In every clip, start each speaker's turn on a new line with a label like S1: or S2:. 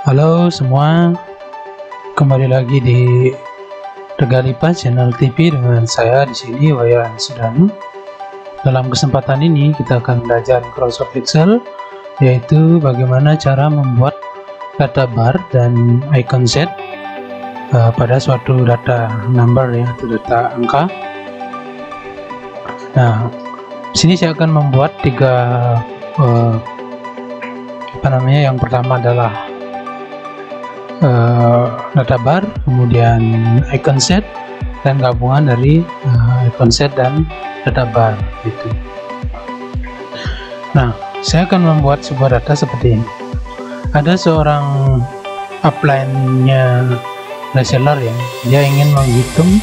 S1: Halo semua, kembali lagi di Regalipa Channel TV dengan saya di sini Wayan Sudanu. Dalam kesempatan ini kita akan belajar Microsoft Excel, yaitu bagaimana cara membuat data bar dan icon set pada suatu data number ya, atau data angka. Nah, di sini saya akan membuat tiga yang pertama adalah data bar, kemudian icon set, dan gabungan dari icon set dan data bar gitu. Nah, saya akan membuat sebuah data seperti ini. Ada seorang upline-nya reseller ya, dia ingin menghitung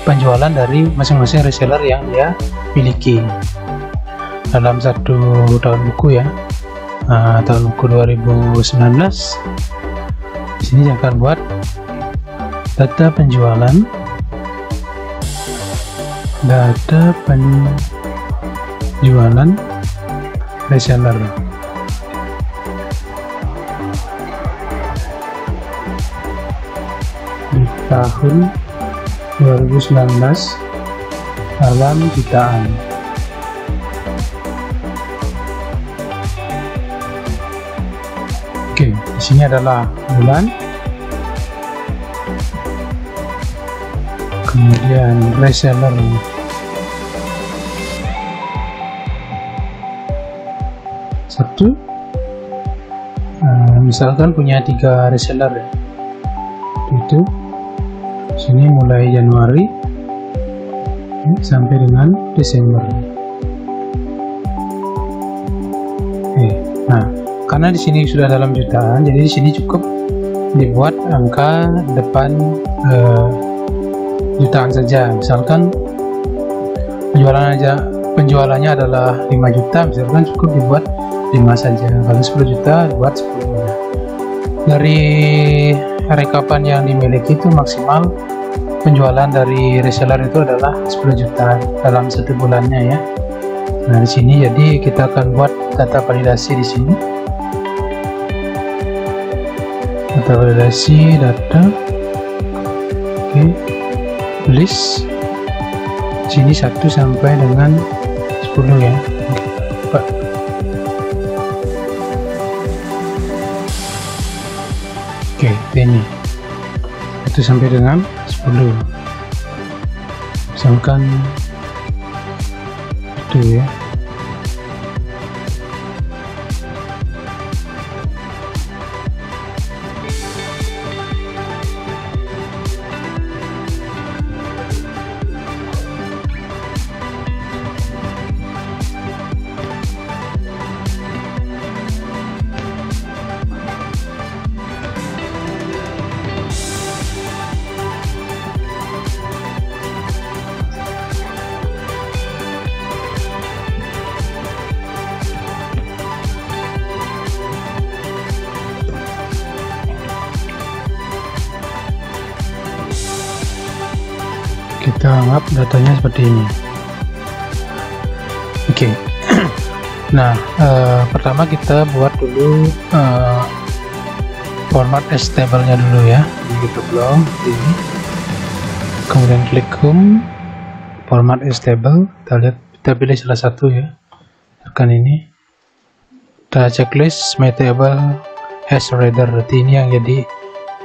S1: penjualan dari masing-masing reseller yang dia miliki dalam satu tahun buku ya, tahun buku 2019. Di sini saya akan buat data penjualan reseller. Di tahun 2019 dalam jutaan. Oke, di sini adalah bulan, kemudian reseller, satu, misalkan punya 3 reseller ya, itu sini mulai Januari sampai dengan Desember. Nah, karena di sini sudah dalam jutaan, jadi di sini cukup dibuat angka depan jutaan saja. Misalkan penjualannya adalah 5 juta, misalkan cukup dibuat 5 saja. Kalau 10 juta dibuat 10. Dari rekapan yang dimiliki itu maksimal penjualan dari reseller itu adalah 10 juta dalam satu bulannya ya. Nah, di sini jadi kita akan buat data validasi di sini. Data validasi data. Oke. List. Sini 1 sampai dengan 10 ya. Oke, ini 1 sampai dengan 10. Misalkan itu ya. Kita anggap datanya seperti ini. Oke. Nah, pertama kita buat dulu format as table-nya dulu ya. Jadi kita blok ini, kemudian klik home, format as table. Kita lihat, kita pilih salah satu ya. Tekan ini. Kita checklist my table has header. Berarti ini yang jadi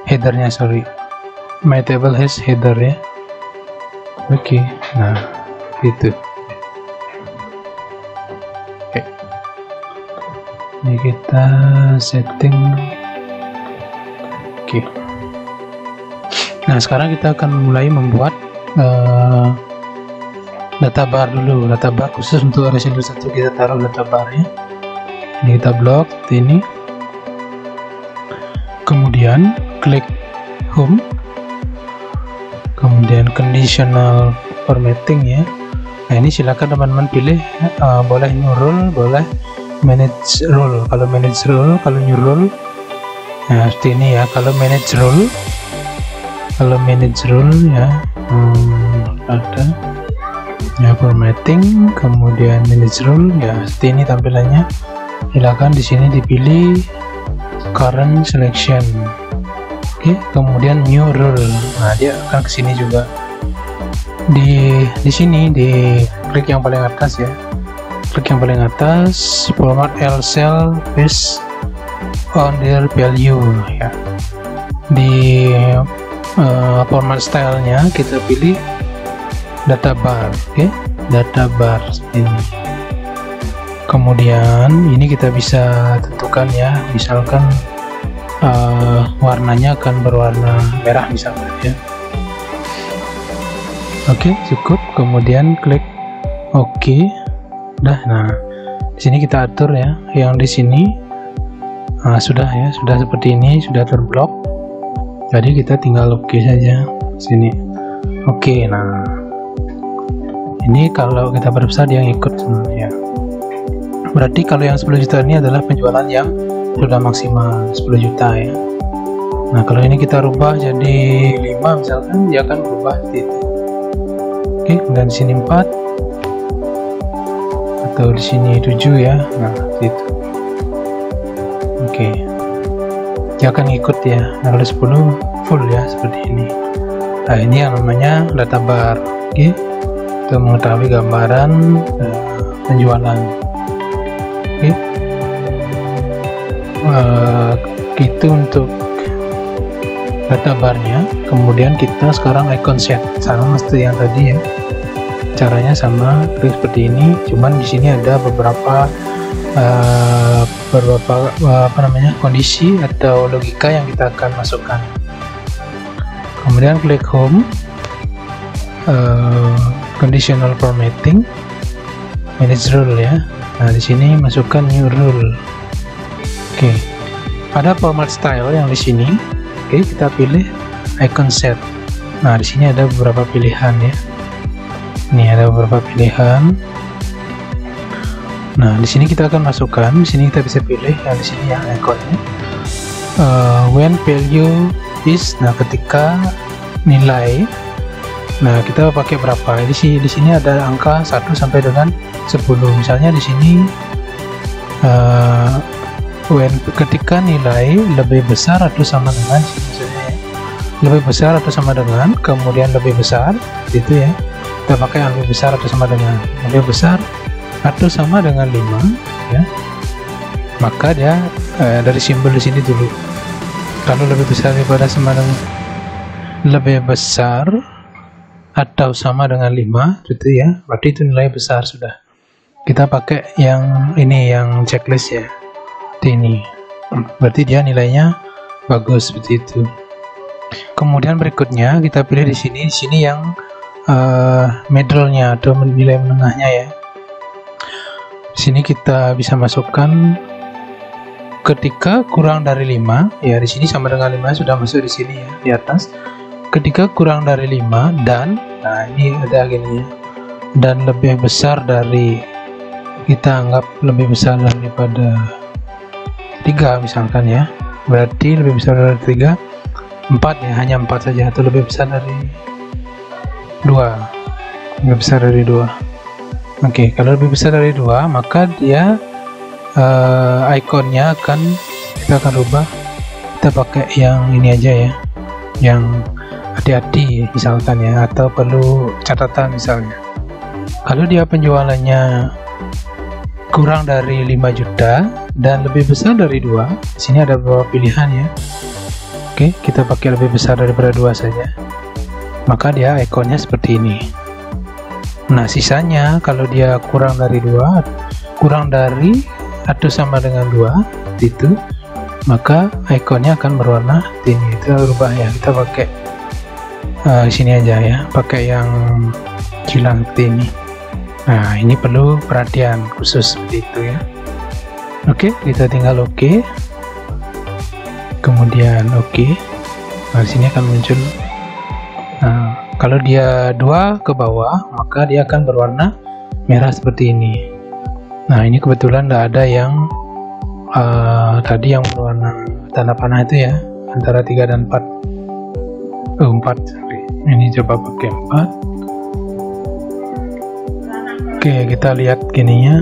S1: headernya, sorry. My table has header ya. Oke, nah gitu. Oke, ini kita setting. Oke, nah sekarang kita akan mulai membuat data bar dulu. Data bar khusus untuk reseller 1 kita taruh data bar ya. Ini kita blok ini, kemudian klik home, kemudian conditional formatting ya. Nah, ini silakan teman-teman pilih, boleh new rule, boleh manage rule. Kalau manage rule, kalau new rule, nah seperti ini ya. Kalau manage rule ya, ada ya formatting, kemudian manage rule ya, seperti ini tampilannya. Silakan di sini dipilih current selection. Oke, kemudian new rule. Nah, dia akan ke sini juga. Di sini di klik yang paling atas ya. Klik yang paling atas, format L cell based on their value ya. Di format stylenya kita pilih data bar. Oke, data bar ini. Kemudian ini kita bisa tentukan ya, misalkan warnanya akan berwarna merah misalnya ya. Oke, cukup. Kemudian klik OK. Nah, di sini kita atur ya. Yang di sini sudah ya, sudah seperti ini, sudah terblok. Jadi kita tinggal OK saja sini. Oke, nah ini kalau kita perbesar dia ngikut sebenarnya. Berarti kalau yang 10 juta ini adalah penjualan yang sudah maksimal 10 juta ya. Nah, kalau ini kita rubah jadi 5 misalkan, dia akan berubah seperti itu. Oke, dan di sini 4 atau di sini 7 ya. Nah, seperti itu. Oke, dia akan ikut ya. Nah, kalau 10 full ya seperti ini. Nah, ini yang namanya data bar. Oke, untuk mengetahui gambaran penjualan. Oke, itu untuk data barnya. Kemudian kita sekarang icon set sama seperti yang tadi ya, caranya sama seperti ini, cuman di sini ada beberapa kondisi atau logika yang kita akan masukkan. Kemudian klik home, conditional formatting, manage rule ya. Nah, di sini masukkan new rule. Oke, ada format style yang di sini. Oke, kita pilih icon set. Nah, di sini ada beberapa pilihan ya. Ini ada beberapa pilihan. Nah, di sini kita akan masukkan. Di sini kita bisa pilih yang di sini ya ikonnya. When value is, nah ketika nilai. Nah, kita pakai berapa? Di sini ada angka 1 sampai dengan 10. Misalnya di sini ketika nilai lebih besar atau sama dengan, misalnya lebih besar atau sama dengan, kemudian lebih besar gitu ya. Kita pakai yang lebih besar atau sama dengan, lebih besar atau sama dengan 5 ya. Maka dia dari simbol di sini dulu. Kalau lebih besar daripada sama dengan, lebih besar atau sama dengan 5 gitu ya, berarti itu nilai besar sudah. Kita pakai yang ini, yang checklist ya, ini berarti dia nilainya bagus seperti itu. Kemudian berikutnya kita pilih di sini yang middle-nya atau nilai menengahnya ya. Di sini kita bisa masukkan ketika kurang dari 5 ya. Di sini sama dengan 5 sudah masuk di sini ya, di atas. Ketika kurang dari 5 dan, nah ini ada gini ya, dan lebih besar dari, kita anggap lebih besar daripada 3 misalkan ya, berarti lebih besar dari 3, 4 ya, hanya 4 saja, atau lebih besar dari 2, lebih besar dari 2. Oke, kalau lebih besar dari 2 maka dia ikonnya kita akan rubah. Kita pakai yang ini aja ya, yang hati-hati misalkan ya, atau perlu catatan misalnya. Kalau dia penjualannya kurang dari 5 juta dan lebih besar dari 2, di sini ada beberapa pilihan ya. Oke, kita pakai lebih besar daripada 2 saja, maka dia ikonnya seperti ini. Nah, sisanya kalau dia kurang dari 2, kurang dari atau sama dengan 2 itu, maka ikonnya akan berwarna ini. Kita rubah ya, kita pakai di sini aja ya, pakai yang kilang seperti ini. Nah, ini perlu perhatian khusus seperti itu ya. Oke, kita tinggal oke. Kemudian oke. Nah, di sini akan muncul. Nah, kalau dia 2 ke bawah, maka dia akan berwarna merah seperti ini. Nah, ini kebetulan tidak ada yang tadi yang berwarna tanda panah itu ya, antara 3 dan 4. 4. Ini coba pakai 4. Oke, kita lihat gininya.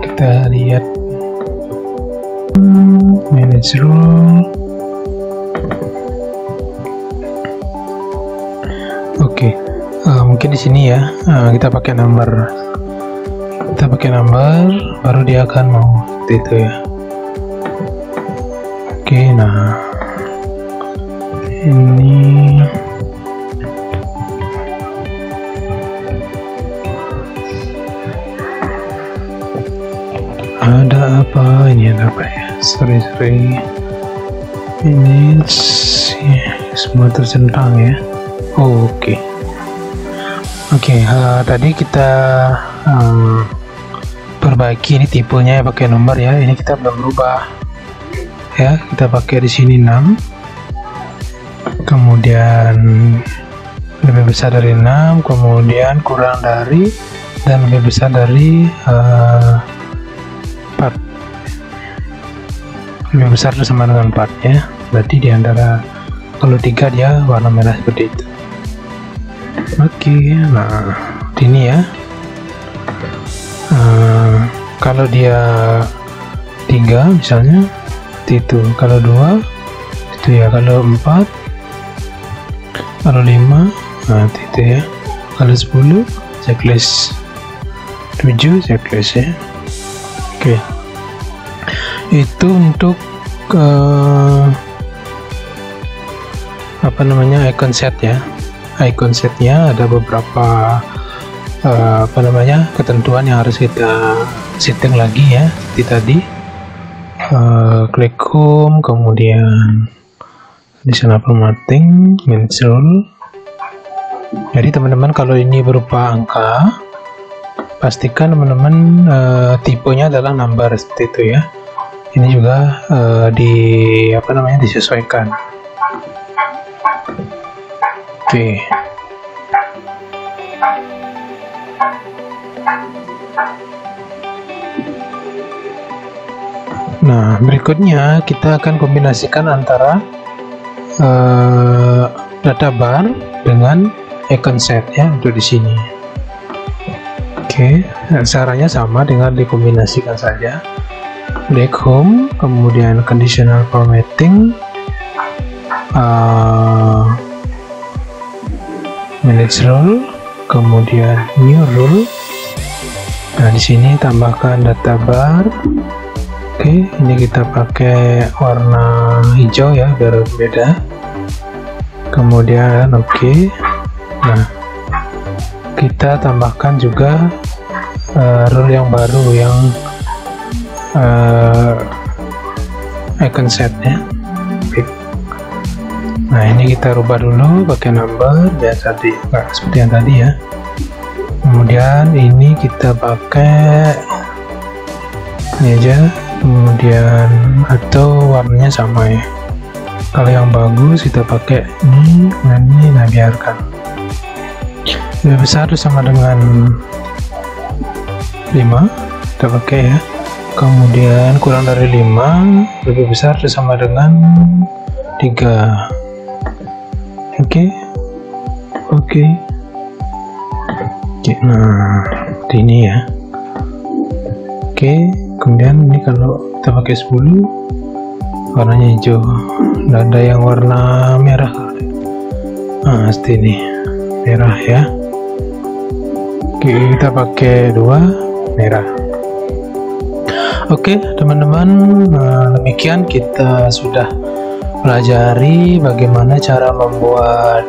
S1: Kita lihat manage rule. Oke, mungkin di sini ya kita pakai number, baru dia akan mau seperti itu ya. Oke, nah ini ada apa, ini ada apa ya, sorry ini semua tercentang ya. Oke. Tadi kita perbaiki ini tipenya ya, pakai nomor ya. Ini kita belum berubah ya, kita pakai di sini 6, kemudian lebih besar dari 6, kemudian kurang dari, dan lebih besar dari 4. Lebih besar itu sama dengan 4 ya, berarti di antara, kalau 3 dia warna merah seperti itu. Oke, nah ini ya, kalau dia 3 misalnya itu, kalau 2 itu ya, kalau 4, kalau 5 nah itu ya, kalau 10 checklist, 7 checklist ya. Oke, itu untuk apa namanya, icon set ya. Icon setnya ada beberapa apa namanya, ketentuan yang harus kita setting lagi ya, seperti tadi klik home, kemudian additional formatting, manage rule. Jadi teman-teman, kalau ini berupa angka, pastikan teman-teman tipenya adalah number seperti itu ya. Ini juga apa namanya, disesuaikan. Oke. Nah, berikutnya kita akan kombinasikan antara data bar dengan icon set ya, untuk di sini. Oke, caranya sama, dengan dikombinasikan saja. Klik home, kemudian conditional formatting, manage rule, kemudian new rule. Nah, di sini tambahkan data bar. Oke, ini kita pakai warna hijau ya, biar beda. Kemudian oke. Nah, kita tambahkan juga rule yang baru, yang icon set ya. Nah, ini kita rubah dulu pakai number ya, tadi seperti yang tadi ya. Kemudian ini kita pakai ini aja, kemudian atau warnanya sama ya. Kalau yang bagus kita pakai ini dan ini. Nah, biarkan lebih besar sama dengan 5 kita pakai ya. Kemudian kurang dari 5, lebih besar sama dengan 3. Oke. Nah, ini ya. Oke, kemudian ini kalau kita pakai 10, warnanya hijau, dan ada yang warna merah. Nah, seperti ini, merah ya. Oke, kita pakai 2 merah. Oke teman-teman, demikian kita sudah pelajari bagaimana cara membuat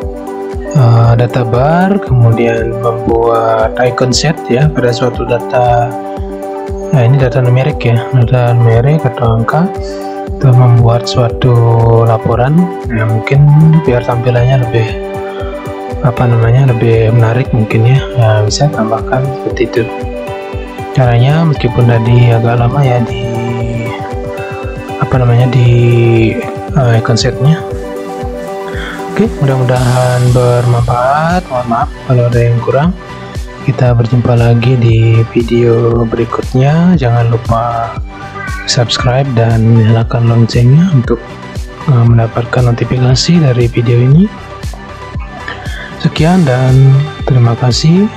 S1: data bar, kemudian membuat icon set ya pada suatu data. Nah, ini data numerik ya, data numerik atau angka, untuk membuat suatu laporan. Nah, mungkin biar tampilannya lebih apa namanya, lebih menarik mungkin ya. Nah, bisa tambahkan seperti itu caranya, meskipun tadi agak lama ya di apa namanya, di icon setnya. Oke, mudah-mudahan bermanfaat. Mohon maaf kalau ada yang kurang. Kita berjumpa lagi di video berikutnya. Jangan lupa subscribe dan nyalakan loncengnya untuk mendapatkan notifikasi dari video ini. Sekian dan terima kasih.